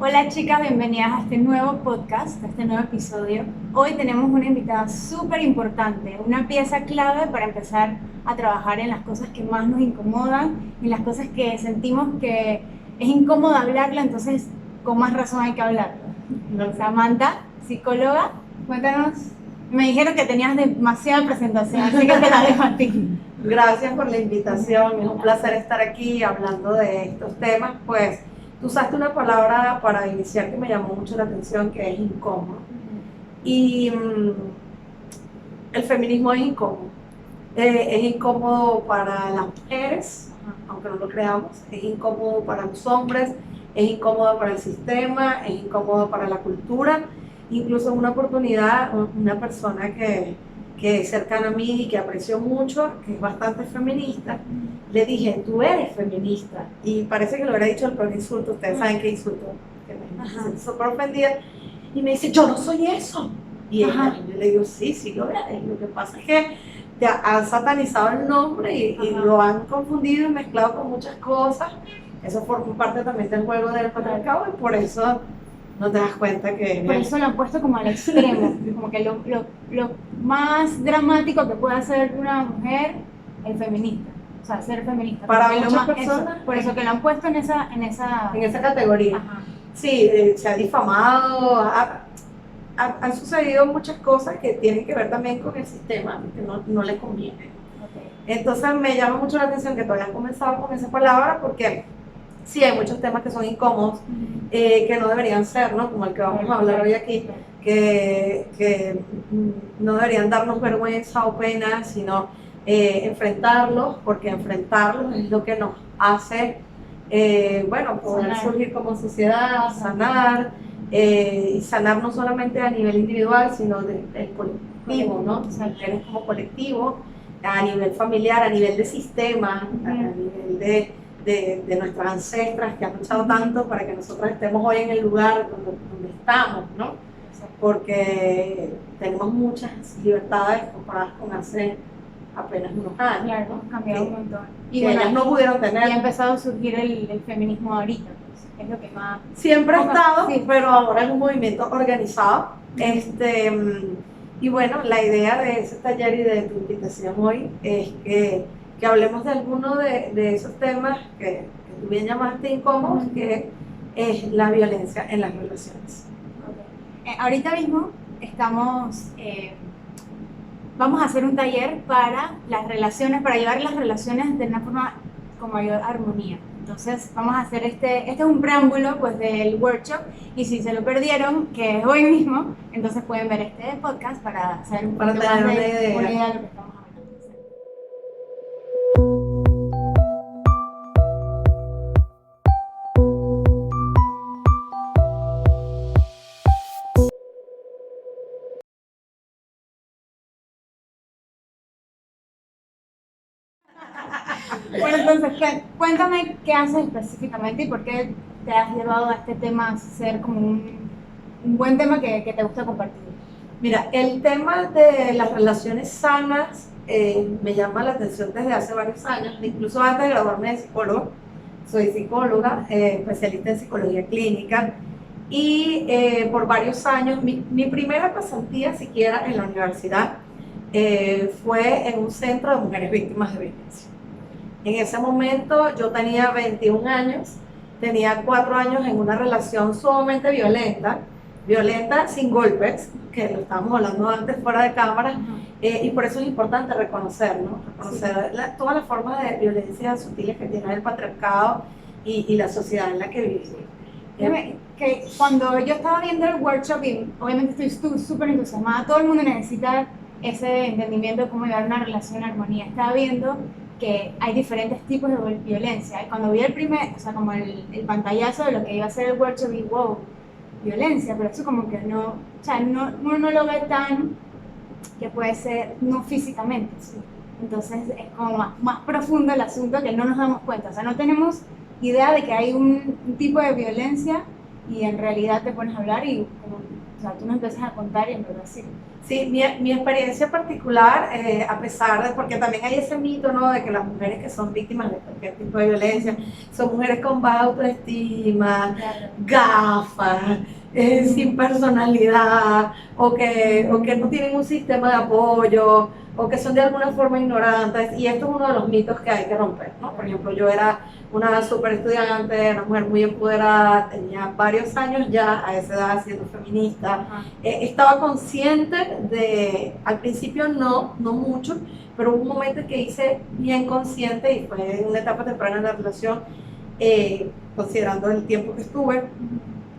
Hola chicas, bienvenidas a este nuevo podcast, a este nuevo episodio. Hoy tenemos una invitada súper importante, una pieza clave para empezar a trabajar en las cosas que más nos incomodan, en las cosas que sentimos que es incómodo hablarlo, entonces con más razón hay que hablarlo. Samantha, psicóloga, cuéntanos. Me dijeron que tenías demasiada presentación, así que te la dejo a ti. Gracias por la invitación, es un placer estar aquí hablando de estos temas. Pues tú usaste una palabra para iniciar que me llamó mucho la atención, que es incómodo. Y el feminismo es incómodo. Es incómodo para las mujeres, aunque no lo creamos, es incómodo para los hombres, es incómodo para el sistema, es incómodo para la cultura. Incluso en una oportunidad, una persona que es cercana a mí y que aprecio mucho, que es bastante feminista, le dije, tú eres feminista. Y parece que lo hubiera dicho el peor insulto, ustedes saben qué insulto, que me siento súper ofendida. Y me dice, yo no soy eso. Y ella, yo le digo, sí lo eres. Lo que pasa es que te han satanizado el nombre y lo han confundido y mezclado con muchas cosas. Eso forma parte también del juego del patriarcado y por eso no te das cuenta que... Por eso lo han puesto como al extremo, como que lo más dramático que puede hacer una mujer, el feminista. O sea, ser feminista. Para Porque muchas personas... por eso que lo han puesto en esa categoría. Ajá. Sí, se ha difamado, han sucedido muchas cosas que tienen que ver también con el sistema, que no le conviene. Okay. Entonces me llama mucho la atención que todavía han comenzado con esa palabra porque sí hay muchos temas que son incómodos, que no deberían ser, ¿no? Como el que vamos a hablar hoy aquí, que no deberían darnos vergüenza o pena, sino enfrentarlos, porque enfrentarlos es lo que nos hace, bueno, poder surgir como sociedad, sanar, y sanar no solamente a nivel individual, sino del colectivo, ¿no? Mujeres como colectivo, a nivel familiar, a nivel de sistema, a nivel de nuestras ancestras que han luchado tanto para que nosotros estemos hoy en el lugar donde estamos, ¿no? Porque tenemos muchas libertades comparadas con hace apenas unos años. Claro, hemos cambiado un montón. Y bueno, ellas no pudieron tener. Y ha empezado a surgir el feminismo ahorita, pues, es lo que más... Siempre ha estado, sí, pero ahora es un movimiento organizado. Y bueno, la idea de ese taller y de tu invitación hoy es que hablemos de alguno de esos temas que tú bien llamaste incómodos, que es la violencia en las relaciones. Okay. Ahorita mismo vamos a hacer un taller para las relaciones, para llevar las relaciones de una forma con mayor armonía. Entonces vamos a hacer este es un preámbulo pues del workshop, y si se lo perdieron, que es hoy mismo, entonces pueden ver este podcast para saber un poquito más una de idea de lo que estamos hablando. Bueno, entonces, cuéntame qué haces específicamente y por qué te has llevado a este tema a ser como un buen tema que te gusta compartir. Mira, el tema de las relaciones sanas me llama la atención desde hace varios años, incluso antes de graduarme de psicólogo. Soy psicóloga, especialista en psicología clínica, y por varios años, mi primera pasantía siquiera en la universidad fue en un centro de mujeres víctimas de violencia. En ese momento yo tenía 21 años, tenía 4 años en una relación sumamente violenta sin golpes, que lo estábamos hablando antes fuera de cámara, y por eso es importante reconocer, ¿no? Reconocer todas las formas de violencia sutiles que tiene el patriarcado y la sociedad en la que vivimos. Que cuando yo estaba viendo el workshop, y obviamente estoy súper entusiasmada, todo el mundo necesita ese entendimiento de cómo llevar una relación en armonía. Estaba viendo que hay diferentes tipos de violencia, y cuando vi como el pantallazo de lo que iba a ser el workshop, vi, wow, violencia, pero eso como que no, o sea, uno no lo ve tan, que puede ser no físicamente, ¿sí? Entonces es como más profundo el asunto, que no nos damos cuenta, o sea, no tenemos idea de que hay un tipo de violencia, y en realidad te pones a hablar y como sea, tú nos empiezas a contar y en verdad sí. Sí, mi experiencia particular, a pesar de, porque también hay ese mito, ¿no? De que las mujeres que son víctimas de cualquier tipo de violencia son mujeres con baja autoestima, Claro. gafas, sin personalidad, o que no tienen un sistema de apoyo, o que son de alguna forma ignorantes, y esto es uno de los mitos que hay que romper, ¿no? Por ejemplo, yo era una súper estudiante, una mujer muy empoderada, tenía varios años ya a esa edad siendo feminista. Estaba consciente de, al principio no mucho, pero hubo un momento en que hice bien consciente, y fue en una etapa temprana de la relación, considerando el tiempo que estuve,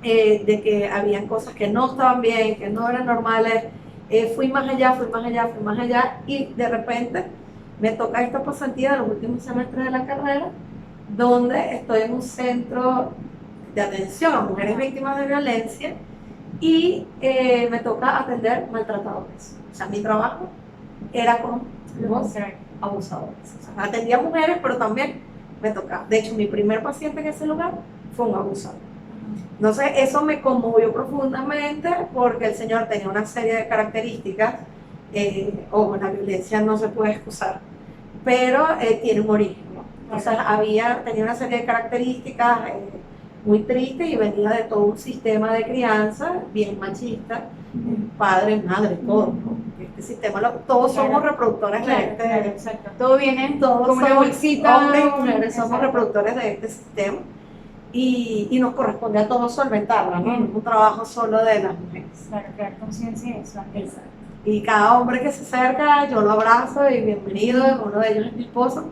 de que habían cosas que no estaban bien, que no eran normales. Fui más allá, y de repente me toca esta pasantía de los últimos semestres de la carrera, donde estoy en un centro de atención a mujeres víctimas de violencia, y me toca atender maltratadores. O sea, mi trabajo era con los abusadores. O sea, atendía mujeres, pero también me tocaba. De hecho, mi primer paciente en ese lugar fue un abusador. Entonces, eso me conmovió profundamente, porque el señor tenía una serie de características. Ojo, la violencia no se puede excusar, pero tiene un origen, ¿no? Entonces, tenía una serie de características muy tristes, y venía de todo un sistema de crianza bien machista, padre, madre, todo, ¿no? Este sistema, todos somos reproductores de este. Exacto. Todo viene Todos como una bolsita. Hombres y mujeres somos reproductores de este sistema, y nos corresponde a todos solventarla, ¿no? No es un trabajo solo de las mujeres. Claro, crear conciencia y eso. Exacto. Y cada hombre que se acerca, yo lo abrazo y bienvenido. Uno de ellos es mi esposo,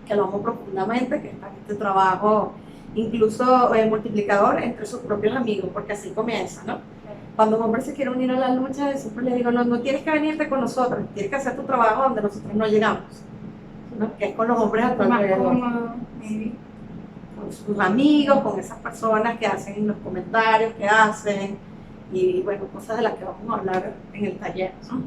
que lo amo profundamente, que está en este trabajo incluso multiplicador entre sus propios amigos, porque así comienza, ¿no? Cuando un hombre se quiere unir a la lucha, siempre le digo, no tienes que venirte con nosotros, tienes que hacer tu trabajo donde nosotros no llegamos, ¿no? Que es con los hombres a tu alrededor, con sus amigos, con esas personas que hacen los comentarios que hacen, y bueno, cosas de las que vamos a hablar en el taller, ¿no?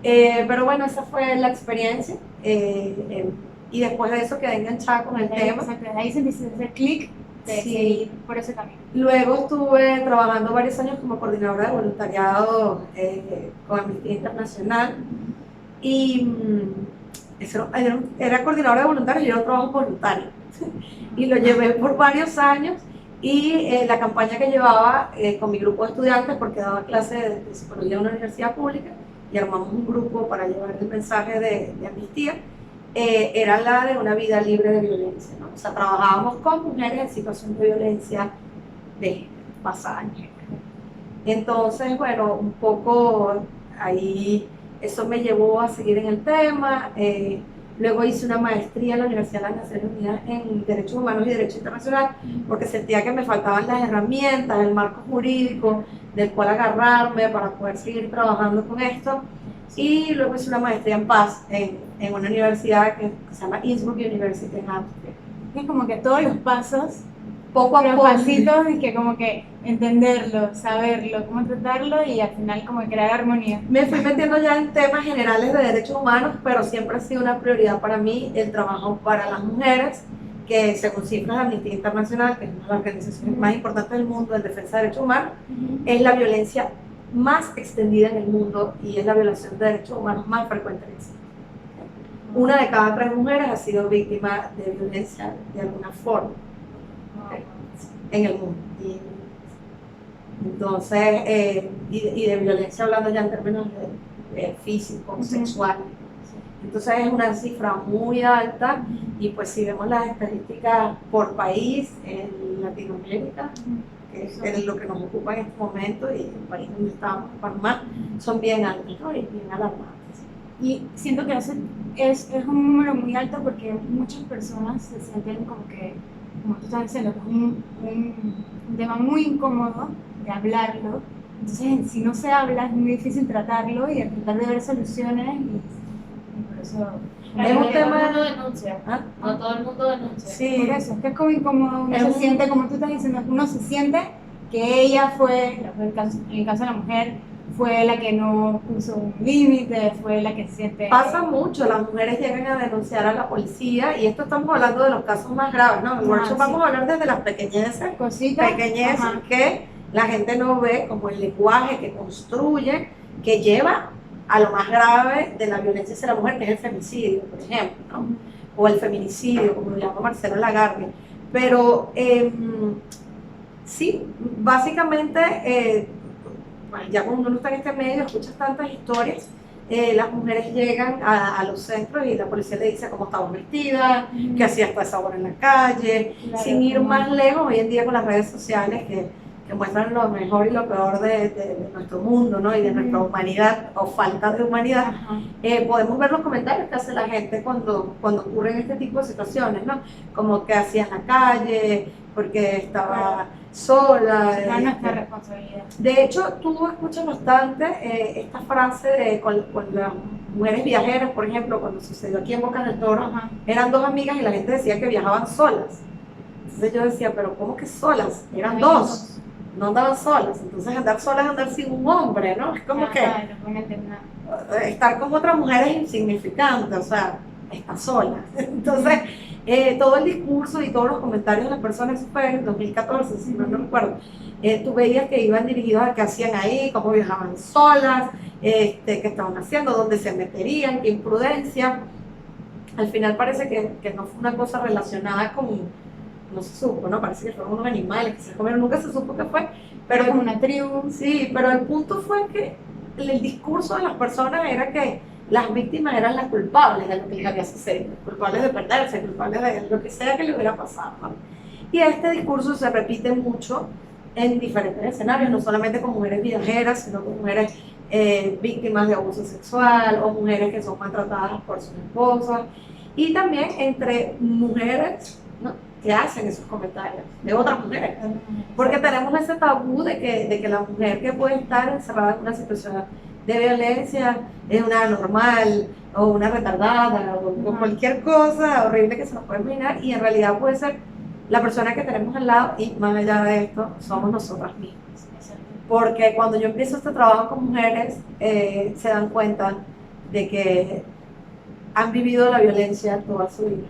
Pero bueno, esa fue la experiencia, y después de eso quedé enganchada con el tema. Exacto, ahí sentiste ese clic de seguir por ese camino. Luego estuve trabajando varios años como coordinadora de voluntariado con Amnistía Internacional, y era coordinadora de voluntarios y era un trabajo voluntario. Y lo llevé por varios años, y la campaña que llevaba con mi grupo de estudiantes, porque daba clases de psicología en una universidad pública, y armamos un grupo para llevar el mensaje de amnistía, era la de una vida libre de violencia, ¿no? O sea, trabajábamos con mujeres en situación de violencia de género, basada en género. Entonces, bueno, un poco ahí eso me llevó a seguir en el tema. Luego hice una maestría en la Universidad de las Naciones Unidas en Derechos Humanos y Derecho Internacional, porque sentía que me faltaban las herramientas, el marco jurídico del cual agarrarme para poder seguir trabajando con esto. Y luego hice una maestría en paz en una universidad que se llama Innsbruck University en Austria. Es como que todos los pasos, poco a los poco, pasitos, y que como que entenderlo, saberlo, cómo tratarlo, y al final como crear armonía. me fui metiendo ya en temas generales de derechos humanos, pero siempre ha sido una prioridad para mí el trabajo para las mujeres, que según cifras de Amnistía Internacional, que es una de las organizaciones más importantes del mundo en defensa de derechos humanos, es la violencia más extendida en el mundo, y es la violación de derechos humanos más frecuente en el mundo. Una de cada 3 mujeres ha sido víctima de violencia de alguna forma en el mundo. Entonces, y de violencia hablando ya en términos de físico, sexual. Entonces es una cifra muy alta, y pues si vemos las estadísticas por país en Latinoamérica, que es lo que nos ocupa en este momento, y el país donde estamos, Panamá, son bien altas, ¿no? Y bien alarmantes. Y siento que es un número muy alto, porque muchas personas se sienten como que, como tú estás diciendo, que es un tema muy incómodo de hablarlo. Entonces, si no se habla, es muy difícil tratarlo y tratar de ver soluciones, y por eso... Es un tema todo el mundo denuncia. ¿Ah? No todo el mundo denuncia. Sí. Por eso, es que es como incómodo, uno se siente, como tú estás diciendo, uno se siente que ella fue, en el caso de la mujer, fue la que no puso un límite, fue la que se siente... Pasa mucho, las mujeres llegan a denunciar a la policía, y esto estamos hablando de los casos más graves, ¿no? En el workshop vamos a hablar desde las pequeñeces cositas, que la gente no ve como el lenguaje que construye, que lleva a lo más grave de la violencia hacia la mujer, que es el femicidio, por ejemplo, ¿no? O el feminicidio, como lo llama Marcelo Lagarde. Pero sí, básicamente, ya cuando uno está en este medio, escuchas tantas historias, las mujeres llegan a los centros y la policía le dice cómo estaba vestida, qué hacía hasta esa hora en la calle, Claro, sin ir como- más lejos hoy en día con las redes sociales que muestran lo mejor y lo peor de nuestro mundo, ¿no? Y de nuestra humanidad o falta de humanidad. Ajá. Podemos ver los comentarios que hace la gente cuando ocurren este tipo de situaciones, ¿no? Como que hacía en la calle, porque estaba sola. No es nuestra responsabilidad. De hecho, tú escuchas bastante esta frase de con las mujeres viajeras, por ejemplo, cuando sucedió aquí en Bocas del Toro, Ajá. eran dos amigas y la gente decía que viajaban solas. Entonces yo decía, pero ¿cómo que solas? Eran dos, no andaban solas. Entonces andar solas es andar sin un hombre, ¿no? Es como que Ajá, no pueden entender nada. estar con otra mujer es insignificante, o sea, está sola. Entonces, todo el discurso y todos los comentarios de las personas, eso fue en 2014, si no recuerdo, tú veías que iban dirigidos a qué hacían ahí, cómo viajaban solas, qué estaban haciendo, dónde se meterían, qué imprudencia. Al final parece que no fue una cosa relacionada con, no se supo, ¿no? Parece que fueron unos animales que se comieron, nunca se supo qué fue, Pero pero como una tribu. sí, pero el punto fue que el discurso de las personas era que las víctimas eran las culpables de lo que les había sucedido, culpables de perderse, culpables de lo que sea que le hubiera pasado, ¿no? Y este discurso se repite mucho en diferentes escenarios, no solamente con mujeres viajeras, sino con mujeres víctimas de abuso sexual o mujeres que son maltratadas por sus esposas, y también entre mujeres, ¿no?, que hacen esos comentarios de otras mujeres. Porque tenemos ese tabú de que la mujer que puede estar encerrada en una situación de violencia es una anormal o una retardada o cualquier cosa horrible que se nos pueda imaginar, y en realidad puede ser la persona que tenemos al lado, y más allá de esto, somos nosotras mismas. Porque cuando yo empiezo este trabajo con mujeres, se dan cuenta de que han vivido la violencia toda su vida.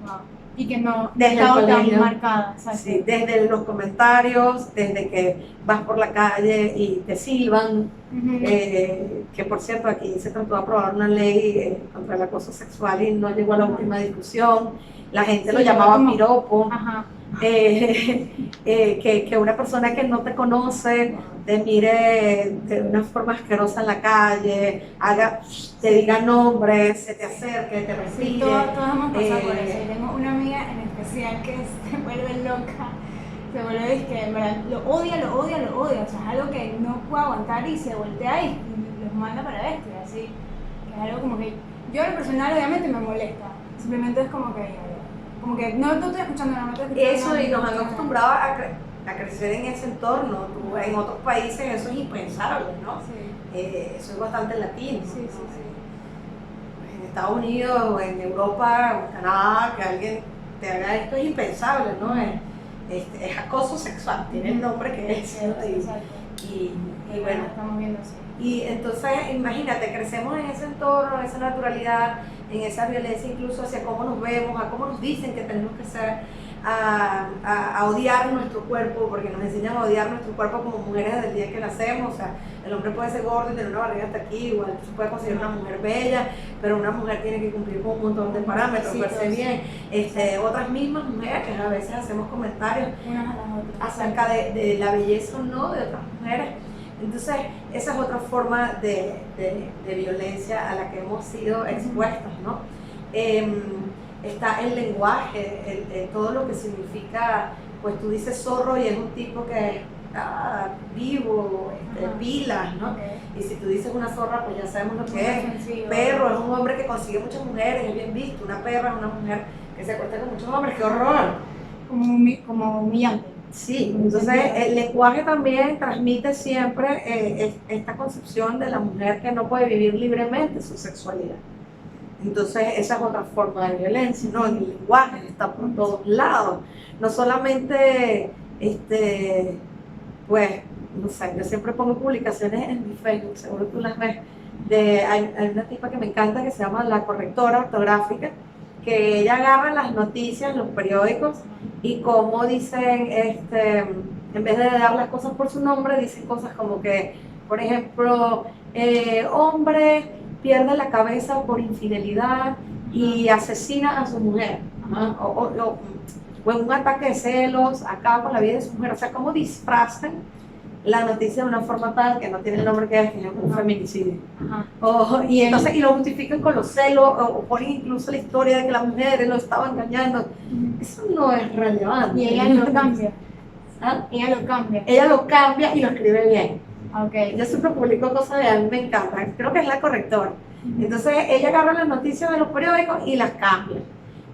Wow. Y que no ha Desde el estado tan colegio. marcada. Exacto. Sí, desde los comentarios, desde que vas por la calle y te silban, Ujú. que por cierto aquí se trató de aprobar una ley contra el acoso sexual y no llegó a la última discusión. La gente Sí, lo llamaba como- piropo. Ajá. Que una persona que no te conoce te mire de una forma asquerosa en la calle, te diga nombres, se te acerque, te Sí, respire. todos hemos pasado por Eh, eso. Y tengo una amiga en especial que se vuelve loca. Se vuelve, es que en verdad lo odia. O sea, es algo que no puede aguantar y se voltea y los manda para bestia. Así. Que es algo como que yo, en lo personal, obviamente me molesta. Simplemente es como que no te estoy escuchando, no te estoy escuchando. Eso, y nos han acostumbrado a crecer en ese entorno. En otros países eso es impensable, ¿no? Sí. Eso es bastante latino. Sí, sí, ¿no? sí. En Estados Unidos o en Europa o en Canadá, que alguien te haga esto es impensable, ¿no? Es acoso sexual, tiene el nombre que es. ¿no? Exacto. Y Bueno, bueno, estamos viendo así. y entonces imagínate, crecemos en ese entorno, en esa naturalidad, en esa violencia, incluso hacia cómo nos vemos, a cómo nos dicen que tenemos que ser, a odiar nuestro cuerpo, porque nos enseñan a odiar nuestro cuerpo como mujeres desde el día que nacemos. O sea, el hombre puede ser gordo y tener una barriga hasta aquí, igual se puede conseguir una mujer bella, pero una mujer tiene que cumplir con un montón de parámetros, Sí, verse todos. bien. Otras mismas mujeres a veces hacemos comentarios Unas a las otras. acerca de la belleza o no de otras mujeres. Entonces, esa es otra forma de violencia a la que hemos sido expuestas, ¿no? Está el lenguaje, todo lo que significa, pues tú dices zorro y es un tipo que está vivo, Ajá. pilas, ¿no? Ok. Y si tú dices una zorra, pues ya sabemos lo que Muy es. ofensivo. Perro es un hombre que consigue muchas mujeres, es bien visto. Una perra es una mujer que se acuesta con muchos hombres, ¡qué horror! Como humillante. Sí, entonces el lenguaje también transmite siempre esta concepción de la mujer que no puede vivir libremente su sexualidad. Entonces esa es otra forma de violencia, ¿no? El lenguaje está por todos lados. No solamente, pues, no sé, yo siempre pongo publicaciones en mi Facebook, seguro tú las ves, hay una tipa que me encanta que se llama La Correctora Ortográfica, que ella agarra las noticias, los periódicos, y cómo dicen En vez de dar las cosas por su nombre, dicen cosas como que, por ejemplo, hombre pierde la cabeza por infidelidad y asesina a su mujer. ¿No? O en un ataque de celos, acaba con la vida de su mujer. O sea, cómo disfrazan la noticia de una forma tal que no tiene el nombre que es un feminicidio. Y entonces, y lo justifican con los celos, o ponen incluso la historia de que la mujer lo estaba engañando. Eso no es relevante. Y ella lo cambia. ¿Ah? Ella lo cambia. Ella lo cambia y lo escribe bien. Okay. Yo siempre publico cosas de a mí me encantan. Creo que es la correctora. Entonces, ella agarra las noticias de los periódicos y las cambia.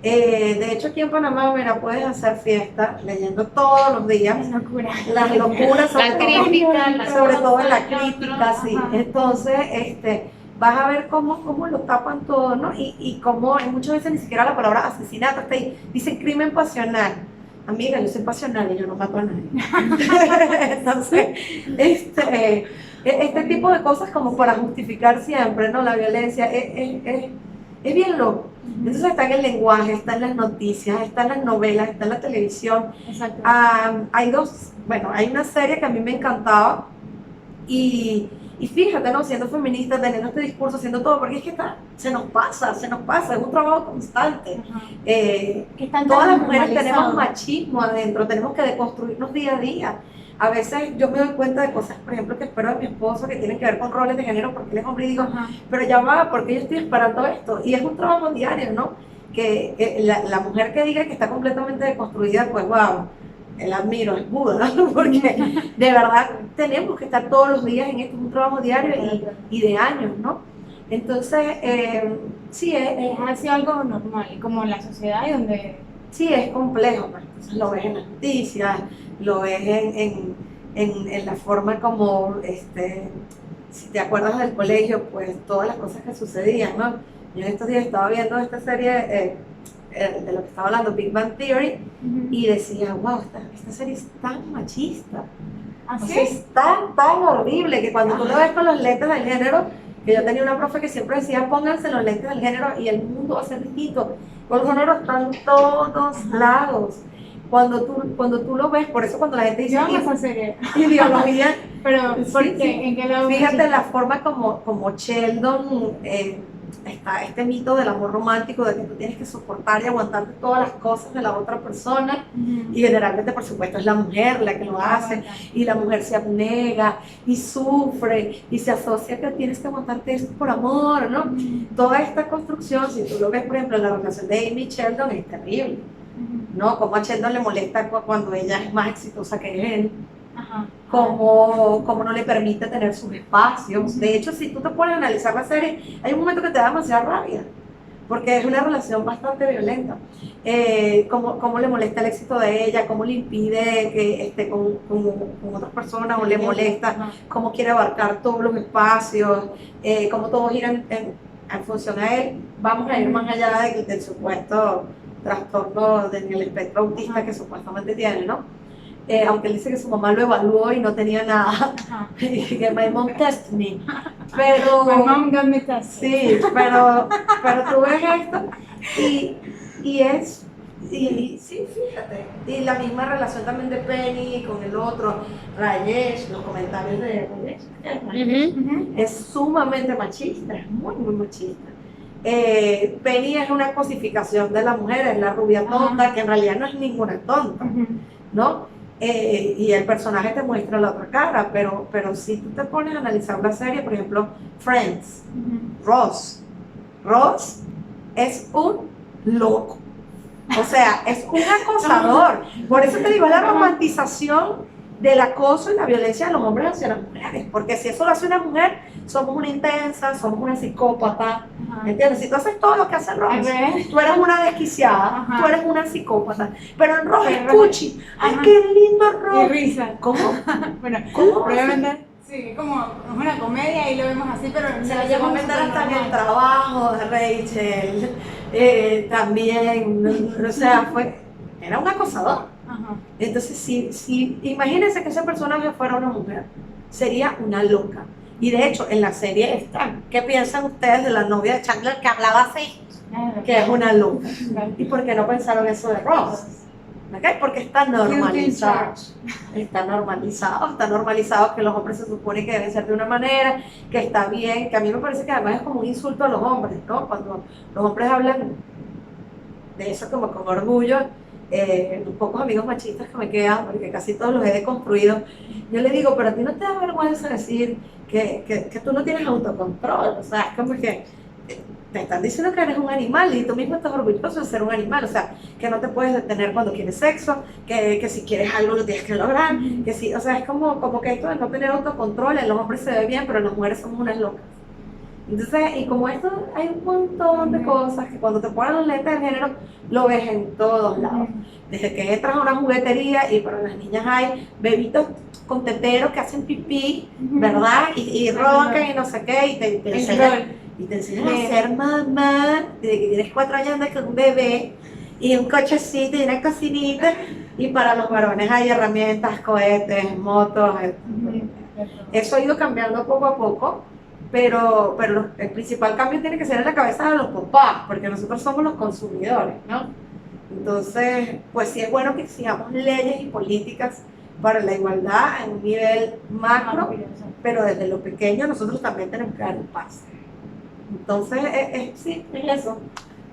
De hecho, aquí en Panamá, mira, puedes hacer fiesta leyendo todos los días Es locura. las locuras, La crítica, sobre todo en la otro, crítica, sí. ajá. Entonces, vas a ver cómo lo tapan todo, ¿no? Y cómo muchas veces ni siquiera la palabra asesinato está ahí. Dicen crimen pasional. Amiga, yo soy pasional y yo no mato a nadie. Entonces, este tipo de cosas como para justificar siempre, ¿no? La violencia es bien loco. Entonces está en el lenguaje, está en las noticias, está en las novelas, está en la televisión. Exacto. Hay una serie que a mí me encantaba y fíjate, ¿no? Siendo feminista, teniendo este discurso, haciendo todo, porque es que se nos pasa, es un trabajo constante. Que están Todas tan las mujeres tenemos normalizados. machismo adentro, tenemos que deconstruirnos día a día. A veces yo me doy cuenta de cosas, por ejemplo, que espero de mi esposo, que tienen que ver con roles de género, porque él es hombre, y digo, Ajá. pero ya va, porque yo estoy esperando esto. Y es un trabajo diario, ¿no? Que la mujer que diga que está completamente deconstruida, pues wow, la admiro, es Buda, ¿no? Porque de verdad tenemos que estar todos los días en esto, es un trabajo diario y de años, ¿no? Entonces, sí, Es así algo normal, como en la sociedad y donde... sí, es complejo, pues. Entonces lo ves en las noticias, lo ves en la forma como, si te acuerdas del colegio, pues todas las cosas que sucedían, ¿no? Yo en estos días estaba viendo esta serie de lo que estaba hablando, Big Bang Theory, y decía, wow, esta serie es tan machista. O sea, ¿Así? es tan horrible que cuando tú lo ves con los lentes del género, que yo tenía una profe que siempre decía, pónganse los lentes del género y el mundo va a ser distinto. Los géneros están en todos lados. Cuando tú lo ves, por eso cuando la gente dice Yo amo esa serie. ideología, Pero, ¿por sí, qué? sí. ¿En qué lado? Fíjate la forma como Sheldon, está este mito del amor romántico, de que tú tienes que soportar y aguantarte todas las cosas de la otra persona, y generalmente, por supuesto, es la mujer la que lo hace, y la mujer se abnega y sufre y se asocia que tienes que aguantarte esto por amor, ¿no? Toda esta construcción, si tú lo ves, por ejemplo, en la relación de Amy y Sheldon, es terrible, ¿no? Como a Sheldon le molesta cuando ella es más exitosa que él, como no le permite tener sus espacios. De hecho, si tú te pones a analizar la serie, hay un momento que te da demasiada rabia, porque es una relación bastante violenta. Cómo le molesta el éxito de ella, cómo le impide que esté con otras personas, o le molesta, cómo quiere abarcar todos los espacios, cómo todo gira en función a él. Vamos a ir más allá del supuesto trastorno en el espectro autista que supuestamente tiene, ¿no? Aunque él dice que su mamá lo evaluó y no tenía nada, que my mom tested me, pero My mom got me tested. sí, pero tú ves esto y sí, fíjate, y la misma relación también de Penny con el otro, Rajesh, los comentarios de Rajesh, es sumamente machista, es muy machista. Penny es una cosificación de la mujer, es la rubia tonta, que en realidad no es ninguna tonta, ¿no? Y el personaje te muestra la otra cara, pero si tú te pones a analizar la serie, por ejemplo, Friends, Ross es un loco, o sea, es un acosador. Por eso te digo, la romantización del acoso y la violencia de los hombres hacia las mujeres, porque si eso lo hace una mujer, somos una intensa, somos una psicópata, ¿entiendes? Si tú haces todo lo que hace Ross, tú eres una desquiciada, tú eres una psicópata, pero en Ross es cuchi. ¡Ay, qué lindo Ross! Y risa. ¿Cómo? Bueno, ¿Cómo? probablemente sí, como es una comedia y lo vemos así, pero Se lo llevo a meter hasta en el trabajo de Rachel, también, o sea, era un acosador. Entonces, si imagínense que ese personaje fuera una mujer, sería una loca. Y de hecho, en la serie está. ¿Qué piensan ustedes de la novia de Chandler que hablaba así? Que es una loca. ¿Y por qué no pensaron eso de Ross? ¿ok? Porque está normalizado. Está normalizado que los hombres se supone que deben ser de una manera, que está bien, que a mí me parece que además es como un insulto a los hombres, ¿no? Cuando los hombres hablan de eso como con orgullo, los pocos amigos machistas que me quedan, porque casi todos los he deconstruido, yo le digo, pero a ti no te da vergüenza decir que tú no tienes autocontrol, o sea, es como que te están diciendo que eres un animal y tú mismo estás orgulloso de ser un animal, o sea, que no te puedes detener cuando quieres sexo, que si quieres algo lo tienes que lograr, que sí, o sea, es como que esto de no tener autocontrol, en los hombres se ve bien, pero en las mujeres somos unas locas. Entonces, y como esto, hay un montón de cosas que cuando te ponen los lentes de género, lo ves en todos lados. Desde que entras a una juguetería y para las niñas hay bebitos con teteros que hacen pipí, ¿verdad? Y roncan y no sé qué, y te enseñan a ser mamá, desde que tienes 4 años andas con un bebé y un cochecito y una cocinita, y para los varones hay herramientas, cohetes, motos. Eso ha ido cambiando poco a poco. Pero el principal cambio tiene que ser en la cabeza de los papás, porque nosotros somos los consumidores, ¿no? Entonces, pues sí es bueno que exijamos leyes y políticas para la igualdad en un nivel macro, pero desde lo pequeño nosotros también tenemos que dar un paso. Entonces, sí, es eso.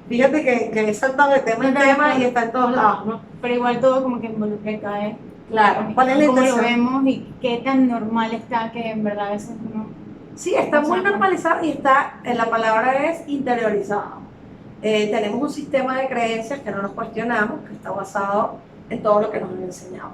Fíjate que he saltado de tema en tema y está en todos lados, ¿no? Pero igual todo como que involucra y cae. Claro, ¿cuál es la Cómo lo intención? vemos y qué tan normal está que en verdad a veces uno... Sí, está muy normalizado y está, la palabra es interiorizado. Tenemos un sistema de creencias que no nos cuestionamos, que está basado en todo lo que nos han enseñado.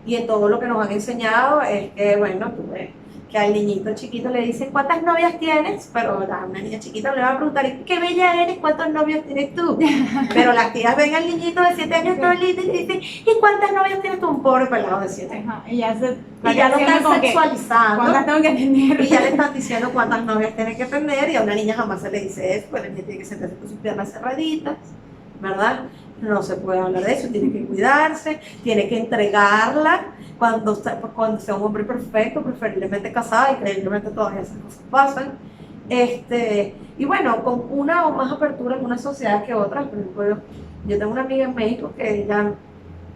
Y en todo lo que nos han enseñado es que, bueno, tú ves que al niñito chiquito le dicen ¿cuántas novias tienes? Pero a una niña chiquita le va a preguntar ¿y qué bella eres? ¿Cuántos novios tienes tú? Pero las tías ven al niñito de 7 años todo lindo y le dicen ¿y cuántas novias tienes tú? Un pobre pelado de 7 años. Y ya lo están sexualizando. ¿Cuántas tengo que tener? Y ya le están diciendo cuántas novias tiene que tener, y a una niña jamás se le dice eso, pues la niña tiene que sentarse con sus piernas cerraditas, ¿verdad? No se puede hablar de eso, tiene que cuidarse, tiene que entregarla cuando sea un hombre perfecto, preferiblemente casado, increíblemente todas esas cosas pasan. Y bueno, con una o más apertura en una sociedad que otras. Por ejemplo, yo tengo una amiga en México que ella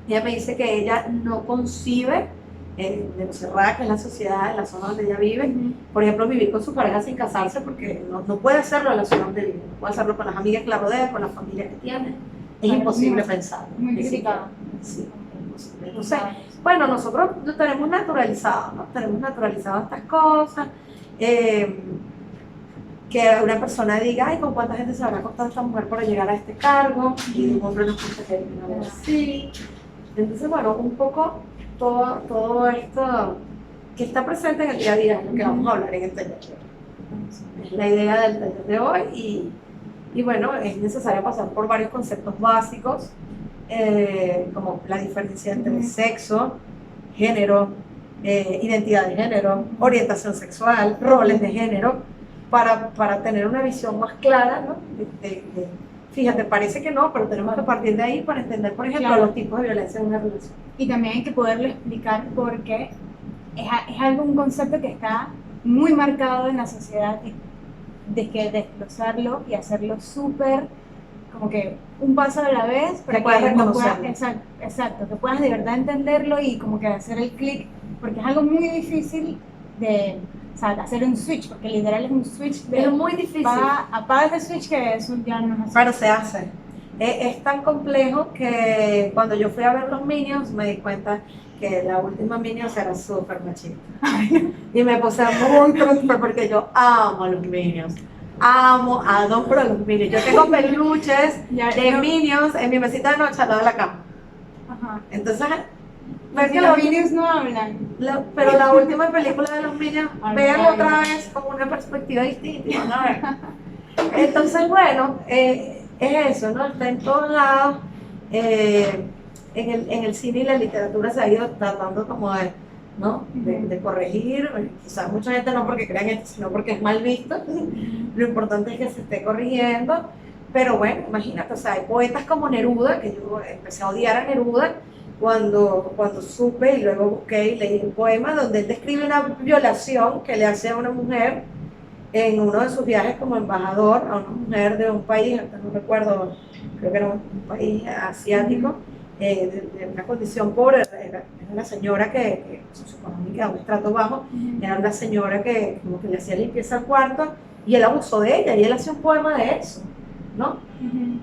me dice que ella no concibe de lo cerrada que es la sociedad, en la zona donde ella vive, por ejemplo, vivir con su pareja sin casarse, porque no puede hacerlo en la zona donde vive, no puede hacerlo con las amigas que la rodean, con la familia que tiene, es imposible pensar. Muy criticado. Sí, imposible. Entonces, bueno, nosotros lo tenemos naturalizado, ¿no? Tenemos naturalizado estas cosas, que una persona diga, ay, ¿con cuánta gente se habrá costado esta mujer para llegar a este cargo? Y un hombre no puede ser así. Entonces, bueno, un poco todo esto que está presente en el día a día es lo que vamos a hablar en el taller de hoy. Es la idea del taller de hoy y bueno, es necesario pasar por varios conceptos básicos, como la diferencia entre sexo, género, identidad de género, orientación sexual, roles de género, para tener una visión más clara, ¿no? Fíjate, parece que no, pero tenemos que partir de ahí para entender, por ejemplo, los tipos de violencia en una relación. Y también hay que poderlo explicar porque es un concepto que está muy marcado en la sociedad y de que desglosarlo y hacerlo súper, como que un paso a la vez, para que puedas reconocerlo. reconocerlo. Exacto, que puedas de verdad entenderlo y como que hacer el clic, porque es algo muy difícil de... O sea, hacer un switch, porque literal es un switch de... Es muy difícil. Apaga ese switch que eso ya no es así. Pero se hace. Es tan complejo que cuando yo fui a ver los Minions me di cuenta que la última Minions era súper machista. Y me puse muy triste porque yo amo a los Minions. Adoro los Minions. Yo tengo peluches de Minions en mi mesita de noche al lado de la cama. Ajá. Entonces... Porque los Minions no hablan. Pero la última película de los Minions, véanlo ay. otra vez con una perspectiva distinta y van a ver. Entonces, bueno, es eso, ¿no? Está en todos lados. En el cine y la literatura se ha ido tratando como de corregir. Quizás mucha gente no porque crean esto, sino porque es mal visto. Lo importante es que se esté corrigiendo. Pero bueno, imagínate, o sea, hay poetas como Neruda, que yo empecé a odiar a Neruda cuando supe y luego busqué y leí un poema donde él describe una violación que le hace a una mujer en uno de sus viajes como embajador a una mujer de un país, no recuerdo, creo que era un país asiático, de una condición pobre, era una señora que socioeconómica, de un estrato bajo, era una señora que como que le hacía limpieza al cuarto y él abusó de ella y él hacía un poema de eso, ¿no?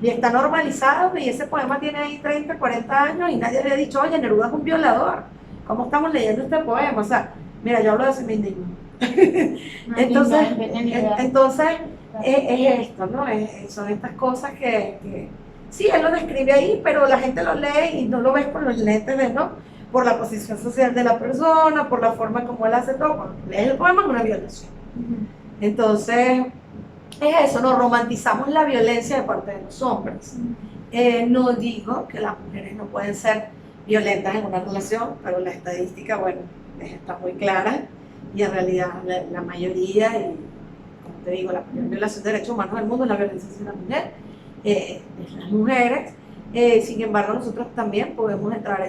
Y está normalizado y ese poema tiene ahí 30, 40 años y nadie le ha dicho, oye, Neruda es un violador, ¿cómo estamos leyendo este poema? O sea, mira, yo hablo de eso y me indigno. Entonces es esto, ¿no? Son estas cosas que sí, él lo describe ahí, pero la gente lo lee y no lo ves por los lentes de, ¿no? Por la posición social de la persona, por la forma como él hace todo. Cuando lees el poema es una violación. Entonces, es eso, nos romantizamos la violencia de parte de los hombres. No digo que las mujeres no pueden ser violentas en una relación, pero la estadística, bueno, está muy clara y en realidad la mayoría, y como te digo, la mayor violación de derechos humanos del mundo es la violencia hacia la mujer, de las mujeres. Sin embargo, nosotros también podemos entrar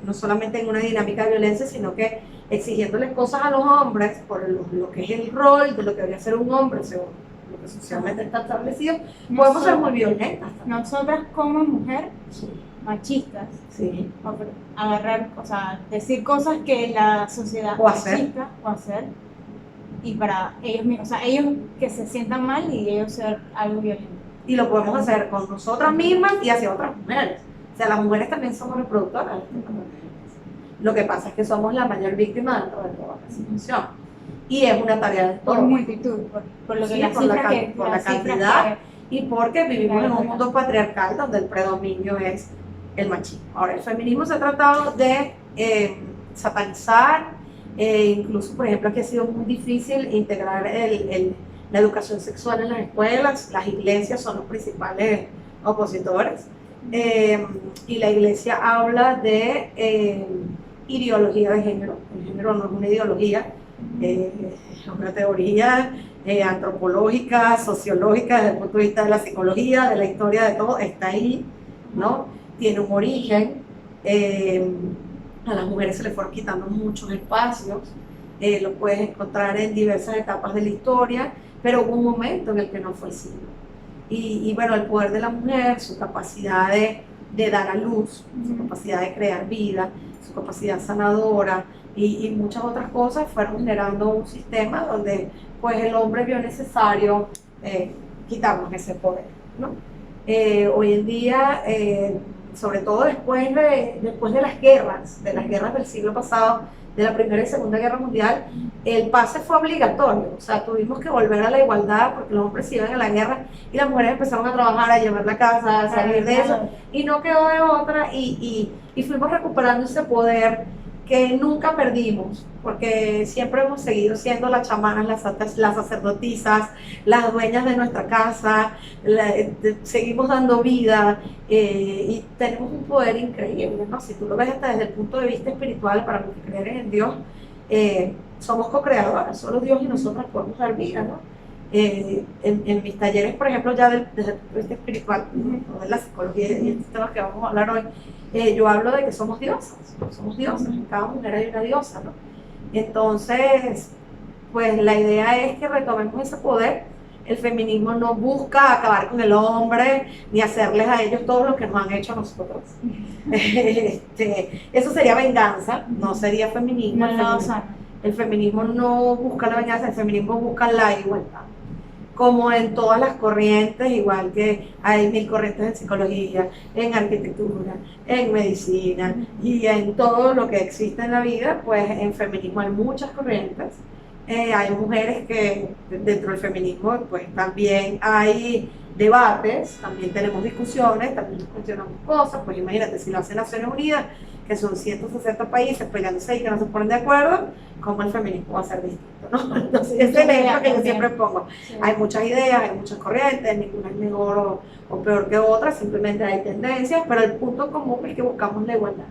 no solamente en una dinámica de violencia, sino que exigiéndoles cosas a los hombres por lo que es el rol de lo que debería ser un hombre, según lo que socialmente está establecido, podemos ser muy violentas. Nosotras como mujer, machistas, Sí. agarrar, o sea, decir cosas que la sociedad O hacer. machista o hacer, y para ellos mismos, o sea, ellos que se sientan mal y ellos ser algo violento. Y lo podemos hacer con nosotras mismas y hacia otras mujeres. O sea, las mujeres también somos reproductoras. Lo que pasa es que somos la mayor víctima dentro de toda la situación. Y es una tarea de Por todos. multitud, por lo que Sí, las por la cifras que por la las cifras cantidad. Y porque vivimos en un Claro. mundo patriarcal donde el predominio es el machismo. Ahora, el feminismo se ha tratado de satanizar, incluso, por ejemplo, aquí ha sido muy difícil integrar la educación sexual en las escuelas. Las iglesias son los principales opositores. Y la iglesia habla de ideología de género. El género no es una ideología, es una teoría antropológica, sociológica, desde el punto de vista de la psicología, de la historia, de todo, está ahí, ¿no? Tiene un origen. A las mujeres se les fueron quitando muchos espacios, lo puedes encontrar en diversas etapas de la historia, pero hubo un momento en el que no fue así. Y bueno, el poder de la mujer, su capacidad de dar a luz, su capacidad de crear vida, su capacidad sanadora y muchas otras cosas fueron generando un sistema donde pues el hombre vio necesario quitarnos ese poder, ¿no? Hoy en día, sobre todo después de las guerras del siglo pasado, de la Primera y Segunda Guerra Mundial, el pase fue obligatorio. O sea, tuvimos que volver a la igualdad porque los hombres iban a la guerra y las mujeres empezaron a trabajar, a llevar la casa, a salir de eso, y no quedó de otra, y fuimos recuperando ese poder que nunca perdimos, porque siempre hemos seguido siendo las chamanas, las sacerdotisas, las dueñas de nuestra casa, seguimos dando vida, y tenemos un poder increíble, ¿no? Si tú lo ves hasta desde el punto de vista espiritual, para los que creen en Dios, somos co-creadoras, solo Dios y nosotras podemos dar vida, ¿no? En mis talleres, por ejemplo, ya desde el punto de vista espiritual, no de la psicología y estos temas que vamos a hablar hoy, yo hablo de que somos diosas, en cada mujer hay una diosa, ¿no? Entonces, pues la idea es que retomemos ese poder. El feminismo no busca acabar con el hombre, ni hacerles a ellos todo lo que nos han hecho a nosotros. Eso sería venganza, no sería feminismo. El feminismo no busca la venganza, el feminismo busca la igualdad. Como en todas las corrientes, igual que hay 1000 corrientes en psicología, en arquitectura, en medicina y en todo lo que existe en la vida, pues en feminismo hay muchas corrientes. Hay mujeres que dentro del feminismo pues también hay debates, también tenemos discusiones, también nos cuestionamos cosas. Pues imagínate, si lo hace Naciones Unidas, que son 160 países peleándose y que no se ponen de acuerdo, ¿cómo el feminismo va a ser distinto, ¿no? Entonces, ese es el ejemplo que yo siempre pongo. Sí. Hay muchas ideas, hay muchas corrientes, ninguna es mejor o peor que otra, simplemente hay tendencias, pero el punto común es que buscamos la igualdad.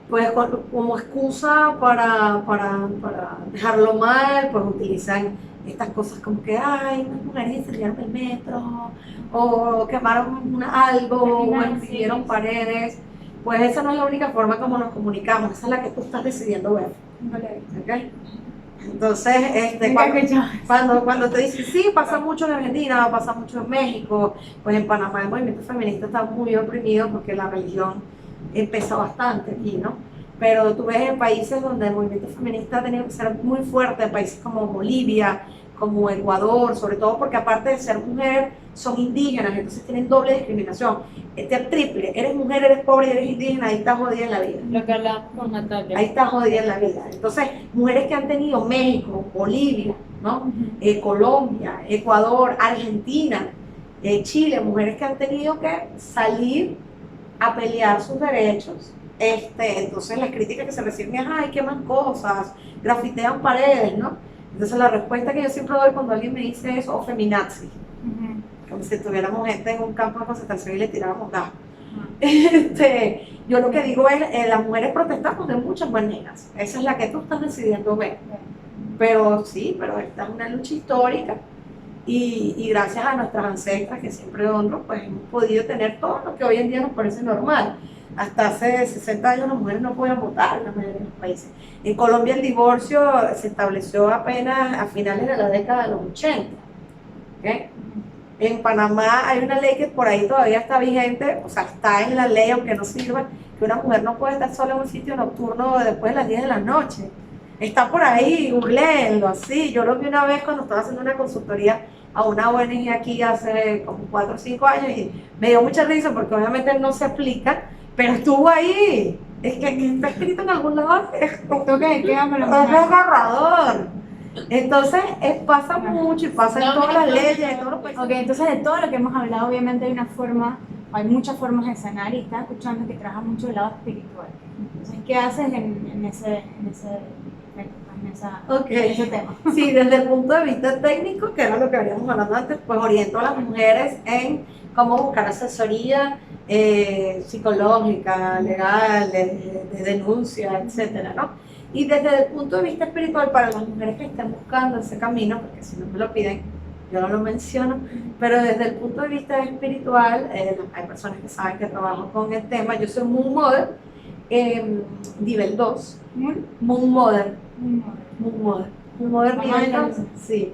Pues como excusa para dejarlo mal, pues utilizan estas cosas como que, ay, unas mujeres incendiaron el metro, o quemaron algo, o escribieron paredes. Pues esa no es la única forma como nos comunicamos, esa es la que tú estás decidiendo ver. ¿Okay? Entonces, Nunca he escuchado. cuando te dicen, sí, pasa mucho en Argentina, pasa mucho en México, pues en Panamá el movimiento feminista está muy oprimido porque la religión pesa bastante aquí, ¿no? Pero tú ves en países donde el movimiento feminista ha tenido que ser muy fuerte, en países como Bolivia, como Ecuador, sobre todo porque aparte de ser mujer, son indígenas, entonces tienen doble discriminación. Triple, eres mujer, eres pobre y eres indígena, ahí estás jodida en la vida. Lo que hablamos con Natalia. Ahí está jodida en la vida. Entonces, mujeres que han tenido México, Bolivia, ¿no? Colombia, Ecuador, Argentina, Chile, mujeres que han tenido que salir a pelear sus derechos. Entonces, las críticas que se reciben es, ay, queman cosas, grafitean paredes, ¿no? Entonces, la respuesta que yo siempre doy cuando alguien me dice eso, o feminazi, como si tuviéramos gente en un campo de concentración y le tiráramos gas. Yo lo que digo es, las mujeres protestamos de muchas maneras, esa es la que tú estás decidiendo ver, pero sí, pero esta es una lucha histórica y gracias a nuestras ancestras que siempre honro, pues hemos podido tener todo lo que hoy en día nos parece normal. Hasta hace 60 años las mujeres no podían votar en la mayoría de los países. En Colombia el divorcio se estableció apenas a finales de la década de los 80, ¿okay? En Panamá hay una ley que por ahí todavía está vigente, o sea, está en la ley aunque no sirva, que una mujer no puede estar sola en un sitio nocturno después de las 10 de la noche. Está por ahí, googleenlo, así. Yo lo vi una vez cuando estaba haciendo una consultoría a una ONG aquí hace como 4 o 5 años y me dio mucha risa porque obviamente no se aplica, pero estuvo ahí. Es que está escrito en algún lado, es agarrador. Entonces, pasa mucho y pasa en todas las leyes, en todos los países. Ok, entonces de todo lo que hemos hablado, obviamente hay muchas formas de sanar y estás escuchando que trabaja mucho el lado espiritual. Entonces, ¿qué haces en ese tema? Sí, desde el punto de vista técnico, que era lo que habíamos hablado antes, pues oriento a las mujeres en cómo buscar asesoría psicológica, legal, de denuncia, etcétera, ¿no? Y desde el punto de vista espiritual, para las mujeres que estén buscando ese camino, porque si no me lo piden, yo no lo menciono, pero desde el punto de vista espiritual, hay personas que saben que trabajo con el tema. Yo soy Moon Mother, nivel 2, Moon Mother, nivel 2, sí.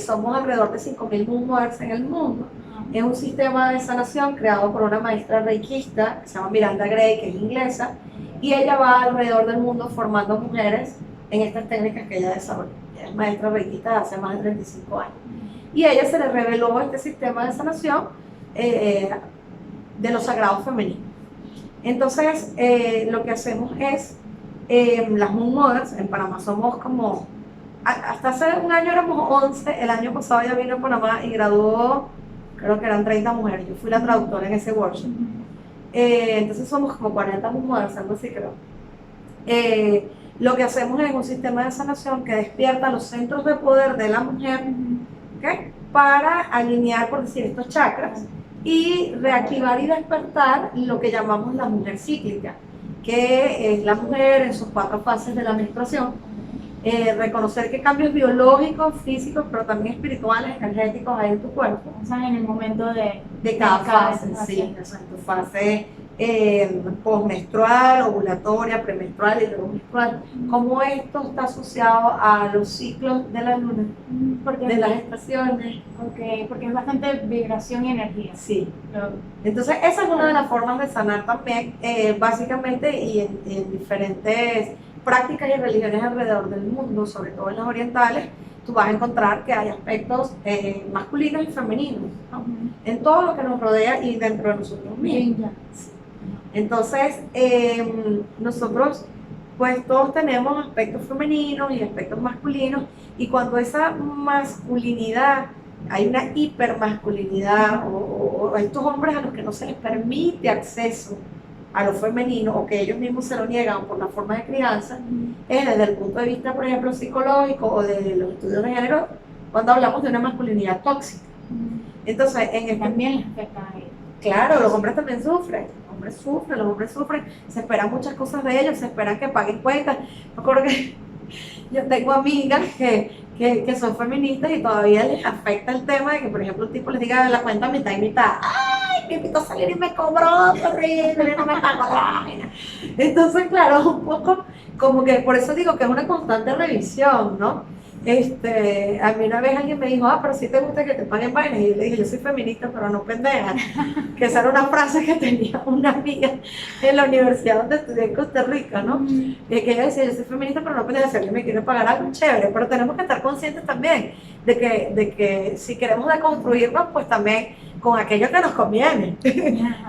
Somos alrededor de 5.000 Moon Mothers en el mundo. Es un sistema de sanación creado por una maestra reikista que se llama Miranda Gray, que es inglesa, y ella va alrededor del mundo formando mujeres en estas técnicas que ella desarrolló. Ella es maestra reikista hace más de 35 años. Y a ella se le reveló este sistema de sanación de los sagrados femeninos. Entonces, lo que hacemos es, las Moon Mothers, en Panamá somos como, hasta hace un año éramos 11, el año pasado ella vino a Panamá y graduó, creo que eran 30 mujeres, yo fui la traductora en ese workshop. Entonces somos como 40 mujeres, algo así creo. Lo que hacemos es un sistema de sanación que despierta los centros de poder de la mujer, ¿okay? Para alinear, por decir, estos chakras y reactivar y despertar lo que llamamos la mujer cíclica, que es la mujer en sus 4 fases de la menstruación. Reconocer qué cambios biológicos, físicos, pero también espirituales, energéticos hay en tu cuerpo. O sea, en el momento de cada fase, sí, o sea, en tu fase postmenstrual, ovulatoria, premenstrual y luego menstrual. ¿Cómo esto está asociado a los ciclos de la luna, de las estaciones? Okay, porque es bastante vibración y energía. Sí. Entonces, esa es una de las formas de sanar también, básicamente, y en diferentes prácticas y religiones alrededor del mundo, sobre todo en las orientales, tú vas a encontrar que hay aspectos masculinos y femeninos, ¿no? En todo lo que nos rodea y dentro de nosotros mismos. Entonces, nosotros pues todos tenemos aspectos femeninos y aspectos masculinos, y cuando esa masculinidad, hay una hipermasculinidad o estos hombres a los que no se les permite acceso a lo femenino o que ellos mismos se lo niegan por la forma de crianza, es desde el punto de vista, por ejemplo, psicológico o de los estudios de género, cuando hablamos de una masculinidad tóxica. Entonces, también les afecta a ellos. Claro, los hombres también sufren, los hombres sufren, se esperan muchas cosas de ellos, se esperan que paguen cuentas. Me acuerdo que yo tengo amigas que son feministas y todavía les afecta el tema de que, por ejemplo, un tipo les diga la cuenta mitad y mitad. ¡Ay, me invitó a salir y me cobró, qué horrible, no me pagó la vaina. Entonces, claro, un poco como que por eso digo que es una constante revisión, ¿no? A mí una vez alguien me dijo, pero si te gusta que te paguen vainas, y yo le dije, yo soy feminista, pero no pendeja, que esa era una frase que tenía una amiga en la universidad donde estudié en Costa Rica, ¿no? Que ella decía, yo soy feminista, pero no pendeja, si alguien me quiere pagar algo, chévere, pero tenemos que estar conscientes también de que si queremos deconstruirnos, pues también con aquello que nos conviene,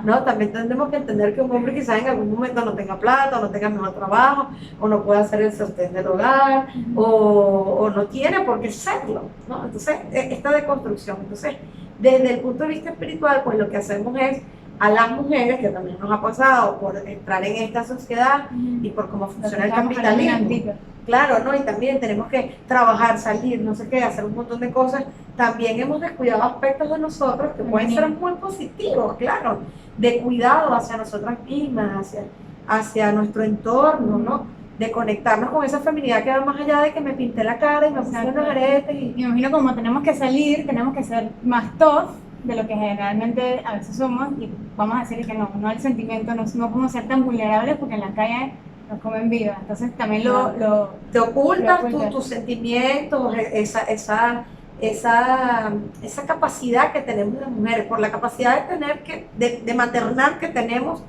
¿no? También tenemos que entender que un hombre quizás en algún momento no tenga plata, o no tenga mejor trabajo, o no pueda hacer el sostén del hogar, o no tiene por qué serlo, ¿no? Entonces, esta deconstrucción. Entonces, desde el punto de vista espiritual, pues lo que hacemos es a las mujeres, que también nos ha pasado por entrar en esta sociedad y por cómo funciona el capitalismo. Claro, ¿no? Y también tenemos que trabajar, salir, no sé qué, hacer un montón de cosas. También hemos descuidado aspectos de nosotros que pueden ser muy positivos, claro, de cuidado hacia nosotras mismas, hacia nuestro entorno, ¿no? De conectarnos con esa feminidad que va más allá de que me pinté la cara y me puse unos aretes. Me imagino como tenemos que salir, tenemos que ser más tough de lo que generalmente a veces somos, y vamos a decir que no el sentimiento, no podemos ser tan vulnerables porque en la calle nos comen viva. Entonces también te ocultas tus sentimientos, esa capacidad que tenemos las mujeres, por la capacidad de tener de maternar que tenemos,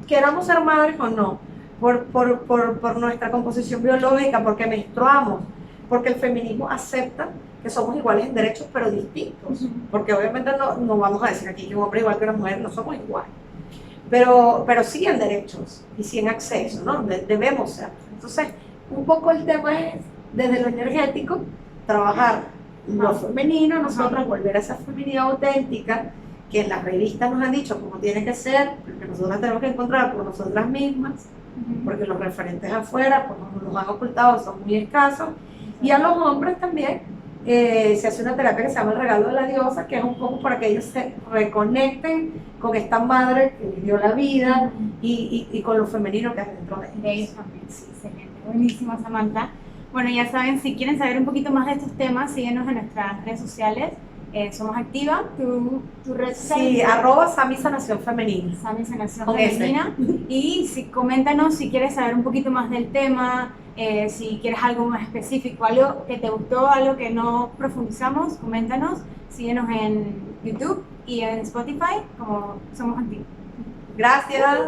queramos ser madres o no, por nuestra composición biológica, porque menstruamos, porque el feminismo acepta que somos iguales en derechos pero distintos, porque obviamente no vamos a decir aquí que un hombre igual que una mujer, no somos iguales. Pero sí en derechos y sí en acceso, ¿no? Debemos ser. Entonces, un poco el tema es, desde lo energético, trabajar lo femenino, nosotras volver a esa feminidad auténtica que en las revistas nos han dicho cómo tiene que ser, que nosotras tenemos que encontrar por nosotras mismas, porque los referentes afuera pues nos los han ocultado, son muy escasos. Y a los hombres también se hace una terapia que se llama el regalo de la diosa, que es un poco para que ellos se reconecten con esta madre que les dio la vida y con lo femenino que hay dentro de ellos. Sí, excelente, buenísimo, Samantha. Bueno, ya saben, si quieren saber un poquito más de estos temas, síguenos en nuestras redes sociales. Somos Activa, tu red social. Sí, @Sami Sanación Femenina. Sami Sanación Femenina. Y coméntanos si quieres saber un poquito más del tema, si quieres algo más específico, algo que te gustó, algo que no profundizamos, coméntanos. Síguenos en YouTube y en Spotify como Somos Activa. Gracias.